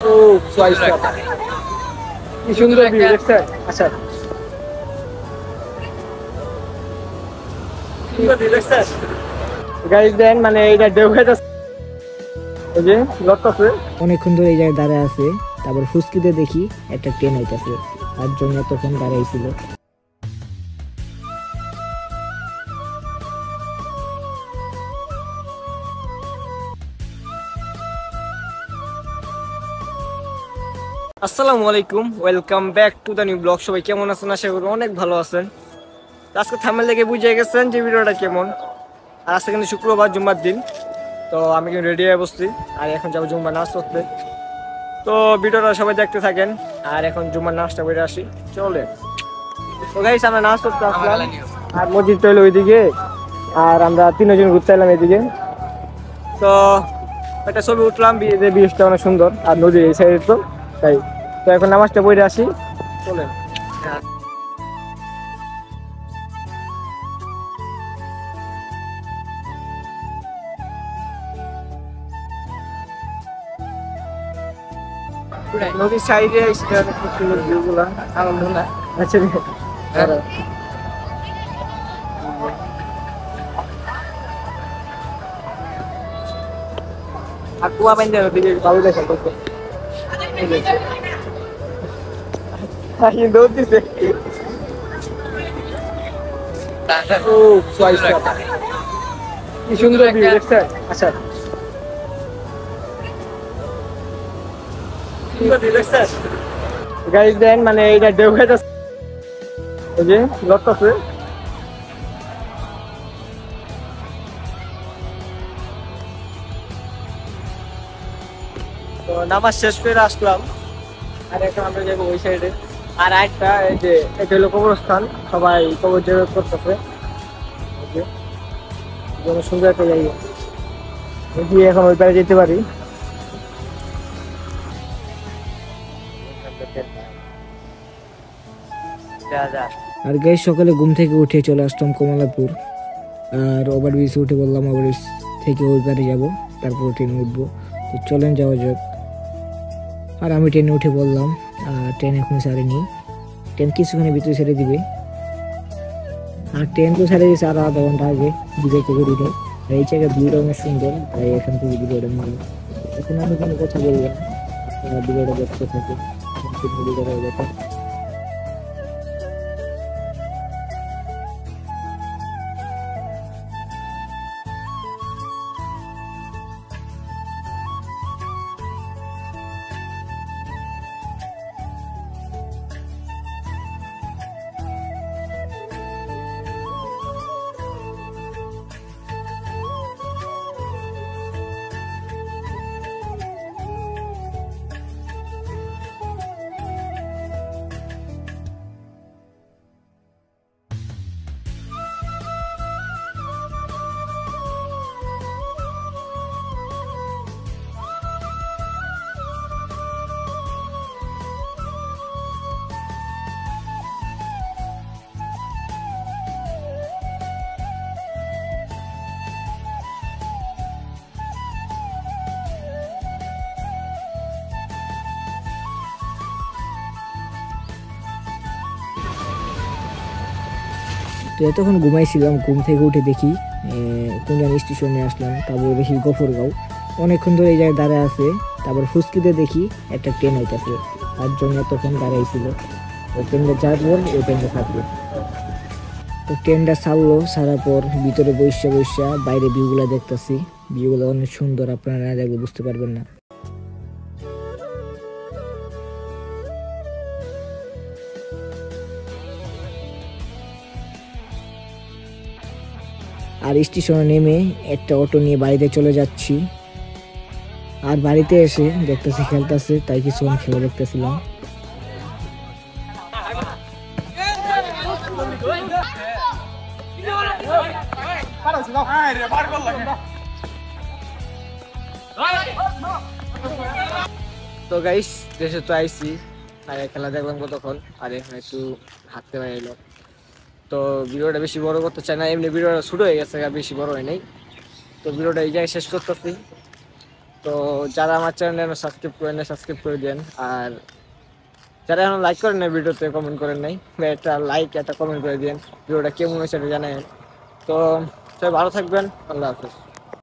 ও choice কি সুন্দর view দেখছেন। আচ্ছা সুন্দর ভিউ দেখছেন গাইস, দেন মানে এটা ঢেউ খাইতেছে, এই যে লটকাছে অনেকক্ষণ ধরে এই জায়গায় দাঁড়ায় আছে। তারপর ফুসকিতে দেখি একটা ট্রেন হইতাছে, তার জন্য তখন দাঁড়াইছিল। আসসালামু আলাইকুম, welcome back to the new blog. সবাই কেমন আছেন? আশা করি অনেক ভালো আছেন। আজকে থাম্বনেল দেখে বুঝে গেছেন যে ভিডিওটা কেমন। আর আজকে কিন্তু শুক্রবার, জুম্মার দিন। তো আমি কিন্তু রেডি হয়ে বসছি, আর এখন যাবো জুম্মার নাচ করতে। তো ভিডিওটা সবাই দেখতে থাকেন, আর এখন জুম্মার নাচটা করে আসি, চলে। তো গাইস, আমরা নাচ করতে আসলাম, আর মসজিদ হইলো ওইদিকে, আর আমরা তিনজন ঘুরতে এলাম এদিকে। তো একটা ছবি উঠলাম, ব্রিজটা অনেক সুন্দর, আর নদীর এই সাইডে তো তাই। তো এখন নামাজটা পড়ে আসি, চলেন। নদীর সাইডে খুব সুন্দর ভিউ গুলা, আনন্দ না। আচ্ছা আর কুয়া পাইন দেন ওদিকে ভালো দেখেন করতে দৌড় দিছে। ও চয়েস কি সুন্দর ভিউ দেখছেন। আচ্ছা গাইস, দেন মানে এটা ঢেউ খাইতেছে, এই যে লটকাছে। তো নামাজ শেষ করে আসলাম, আর এখন আমরা যাবো ওই সাইডে। আর একটা এই যে এটা হলো কবরস্থান, সবাই কবর জিয়ারত করতেছে, সুন্দর একটা জায়গা। গিয়ে এখন ওই পারে যেতে পারি। আর গাইস, সকালে ঘুম থেকে উঠে চলে আসলাম কমলাপুর। আর ওভারব্রিজে উঠে বললাম ওভারব্রিজ থেকে ওই পারে যাবো, তারপর ট্রেনে উঠবো। তো চলেন যাওয়া যাক। আর আমি ট্রেনে উঠে বললাম, ট্রেন এখনো ছাড়েনি, ট্রেন কিছুক্ষণের ভিতরে ছেড়ে দিবে। আর ট্রেন তো ছেড়ে দিয়েছে আরো আধা ঘন্টা আগে, দিকে থেকে দিলে। এই জায়গায় ভিউটা অনেক সুন্দর, তাই এখান থেকে ভিডিওটা নিলাম। এখন আমি কোনো কথা বলবো না, আপনারা ভিডিওটা দেখতে থাকুন। তো এতক্ষণ ঘুমাইছিলাম, ঘুম থেকে উঠে দেখি কোন স্টেশনে আসলাম। তারপর দেখি গফরগাঁও। অনেকক্ষণ ধরে এই জায়গায় দাঁড়ায় আছে। তারপর ফুসকিতে দেখি একটা ট্রেন হইতেছে, তার জন্য এতক্ষণ দাঁড়াইছিল। ওই ট্রেনটা যাবো, ওই ট্রেনটা থাকবে। তো ট্রেনটা ছাড়লো, ছাড়ার পর ভিতরে বসা বাইরে ভিউগুলো দেখতেছি। ভিউগুলো অনেক সুন্দর, আপনারা না দেখলে বুঝতে পারবেন না। আর স্টেশনে নেমে একটা অটো নিয়ে বাড়িতে চলে যাচ্ছি। আর বাড়িতে এসে দেখতেছি খেলতেছে, তাই কিছুক্ষণ খেলে দেখতেছিলাম। তো গাইস, দেশে তো আইসি, আর খেলা দেখলাম কতক্ষণ, আর এখন একটু হাঁটতে পারলো। তো ভিডিওটা বেশি বড় করতে চাই না, এমনি ভিডিওটা ছোট হয়ে গেছে, বেশি বড় হয় নাই। তো ভিডিওটা এই জায়গায় শেষ করতেছি। তো যারা আমার চ্যানেলে সাবস্ক্রাইব করেন না সাবস্ক্রাইব করে দেন, আর যারা এখন লাইক করেন না ভিডিওতে কমেন্ট করেন নাই, একটা লাইক একটা কমেন্ট করে দেন, ভিডিওটা কেমন হয়েছে এটা জানেন। তো সবাই ভালো থাকবেন, আল্লাহ হাফেজ।